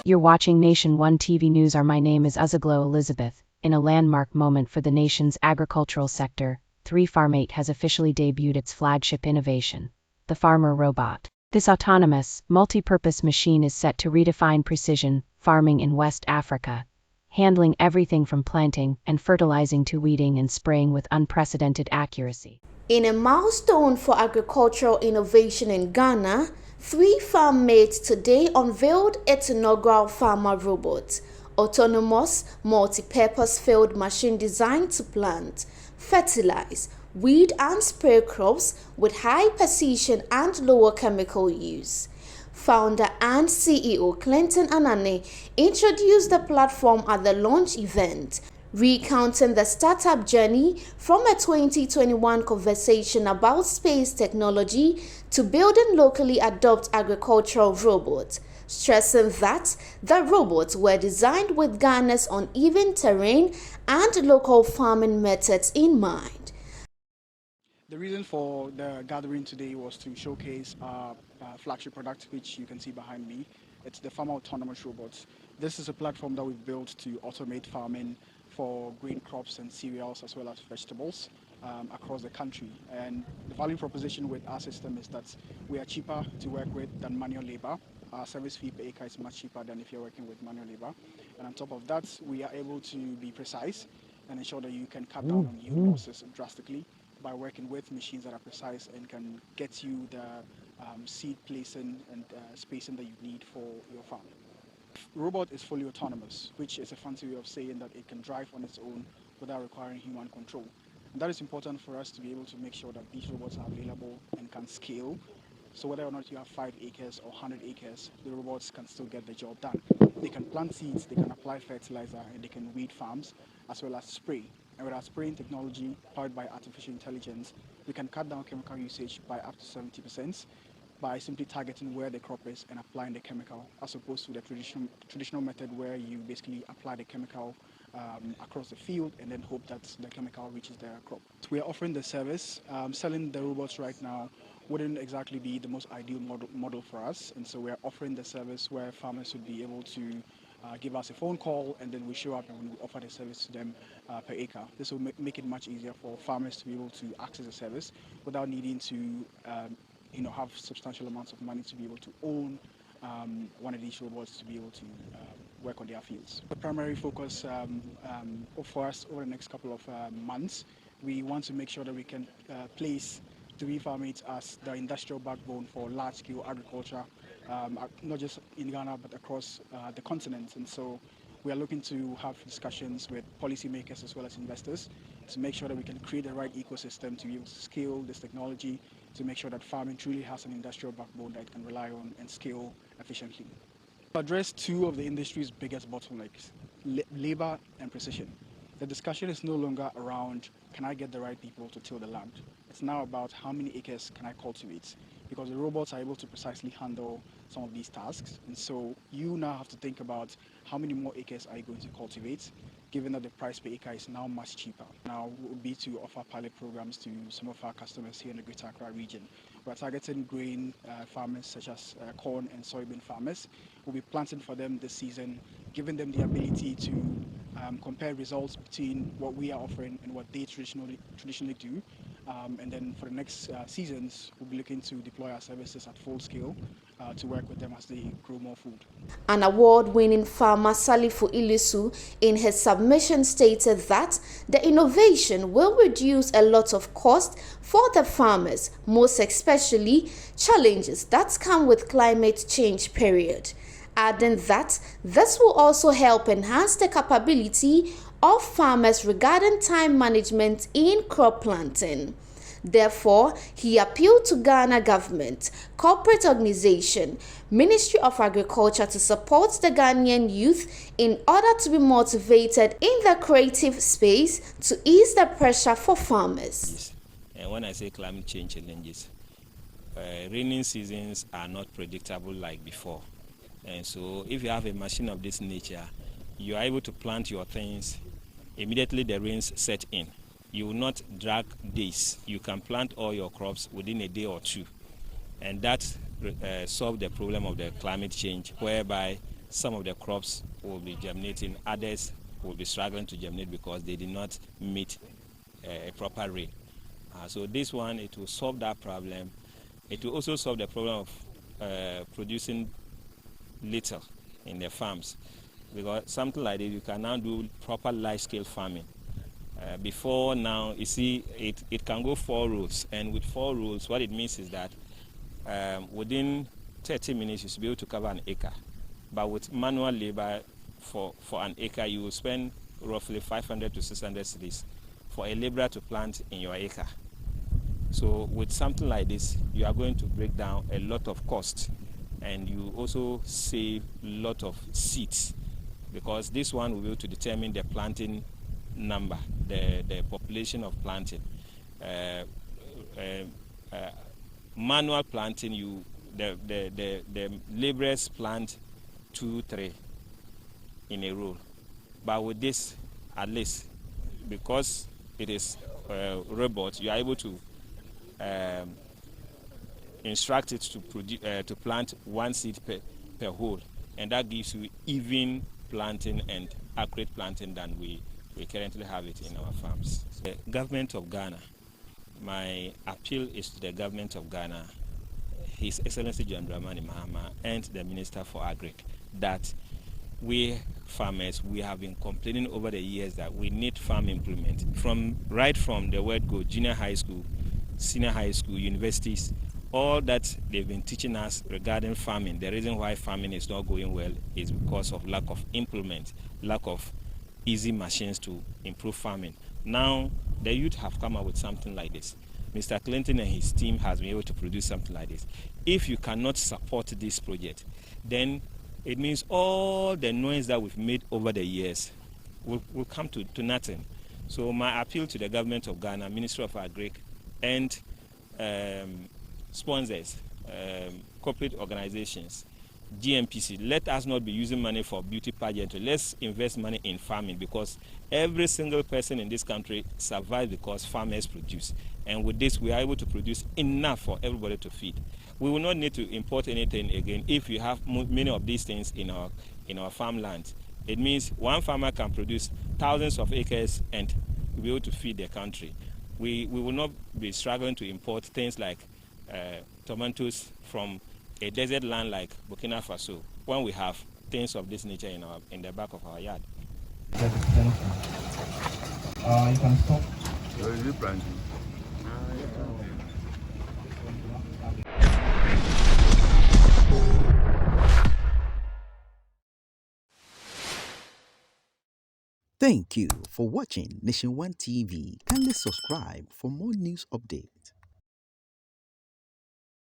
You're watching Nation 1 TV News. My name is Uzaglo Elizabeth. In a landmark moment for the nation's agricultural sector, 3Farmate has officially debuted its flagship innovation, the Farmer Robot. This autonomous, multi-purpose machine is set to redefine precision farming in West Africa, handling everything from planting and fertilizing to weeding and spraying with unprecedented accuracy. In a milestone for agricultural innovation in Ghana, 3Farmate today unveiled its inaugural farmer robot, autonomous, multi-purpose field machine designed to plant, fertilize, weed and spray crops with high precision and lower chemical use. Founder and CEO Clinton Anane introduced the platform at the launch event, recounting the startup journey from a 2021 conversation about space technology to building locally adopted agricultural robots, stressing that the robots were designed with Ghana's uneven terrain and local farming methods in mind. The reason for the gathering today was to showcase our flagship product, which you can see behind me. It's the Farmer Autonomous Robots. This is a platform that we've built to automate farming for grain crops and cereals as well as vegetables across the country. And the value proposition with our system is that we are cheaper to work with than manual labor. Our service fee per acre is much cheaper than if you're working with manual labor. And on top of that, we are able to be precise and ensure that you can cut down on yield losses drastically by working with machines that are precise and can get you the seed placing and spacing that you need for your farm. Robot is fully autonomous, which is a fancy way of saying that it can drive on its own without requiring human control. And that is important for us to be able to make sure that these robots are available and can scale. So whether or not you have 5 acres or 100 acres, the robots can still get the job done. They can plant seeds, they can apply fertilizer, and they can weed farms, as well as spray. And with our spraying technology powered by artificial intelligence, we can cut down chemical usage by up to 70%. By simply targeting where the crop is and applying the chemical, as opposed to the traditional method where you basically apply the chemical across the field and then hope that the chemical reaches the crop. We are offering the service. Selling the robots right now wouldn't exactly be the most ideal model for us, and so we are offering the service where farmers would be able to give us a phone call, and then we show up and we offer the service to them per acre. This will make it much easier for farmers to be able to access the service without needing to have substantial amounts of money to be able to own one of these robots to be able to work on their fields. The primary focus for us over the next couple of months, we want to make sure that we can place 3Farmate as the industrial backbone for large-scale agriculture, not just in Ghana but across the continent. And so we are looking to have discussions with policymakers as well as investors to make sure that we can create the right ecosystem to be able to scale this technology, to make sure that farming truly has an industrial backbone that it can rely on and scale efficiently. To address two of the industry's biggest bottlenecks, labor and precision. The discussion is no longer around, can I get the right people to till the land? It's now about how many acres can I cultivate? Because the robots are able to precisely handle some of these tasks. And so you now have to think about how many more acres are you going to cultivate, given that the price per acre is now much cheaper. Now would be to offer pilot programs to some of our customers here in the Greater Accra region. We're targeting grain farmers such as corn and soybean farmers. We'll be planting for them this season, giving them the ability to compare results between what we are offering and what they traditionally do. And then for the next seasons, we'll be looking to deploy our services at full scale to work with them as they grow more food. An award-winning farmer, Salifu Ilisu, in his submission stated that the innovation will reduce a lot of cost for the farmers, most especially challenges that come with climate change period, adding that this will also help enhance the capability of farmers regarding time management in crop planting. Therefore, he appealed to Ghana government, corporate organization, Ministry of Agriculture to support the Ghanaian youth in order to be motivated in the creative space to ease the pressure for farmers. And when I say climate change challenges, rainy seasons are not predictable like before. And so if you have a machine of this nature, you are able to plant your things, immediately the rains set in. You will not drag days. You can plant all your crops within a day or two. And that solves the problem of the climate change, whereby some of the crops will be germinating, others will be struggling to germinate because they did not meet a proper rain. So this one, it will solve that problem. It will also solve the problem of producing little in the farms, because something like this, you can now do proper large-scale farming. Before now, you see, it can go 4 rows, and with 4 rows, what it means is that within 30 minutes, you should be able to cover an acre. But with manual labor for an acre, you will spend roughly 500 to 600 cedis for a laborer to plant in your acre. So with something like this, you are going to break down a lot of costs, and you also save a lot of seeds, because this one will be able to determine the planting number, the population of planting. Manual planting, the laborers plant 2, 3 in a row. But with this, at least, because it is robot, you are able to instruct it to plant 1 seed per hole, and that gives you even planting and accurate planting than we currently have it in our farms. The government of Ghana, my appeal is to the government of Ghana, His Excellency John Dramani Mahama, and the Minister for Agri, that we farmers, we have been complaining over the years that we need farm implement. Right from the word go, junior high school, senior high school, universities, all that they've been teaching us regarding farming. The reason why farming is not going well is because of lack of implement, lack of easy machines to improve farming. Now, the youth have come up with something like this. Mr. Clinton and his team has been able to produce something like this. If you cannot support this project, then it means all the noise that we've made over the years will come to nothing. So my appeal to the government of Ghana, Ministry of Agri, and sponsors, corporate organizations, GMPC, let us not be using money for beauty pageantry. Let's invest money in farming, because every single person in this country survives because farmers produce. And with this, we are able to produce enough for everybody to feed. We will not need to import anything again if you have many of these things in our farmland. It means one farmer can produce thousands of acres and be able to feed the country. We will not be struggling to import things like tomatoes from a desert land like Burkina Faso, when we have things of this nature in the back of our yard. You can stop. Thank you for watching Nation One TV. Kindly subscribe for more news updates.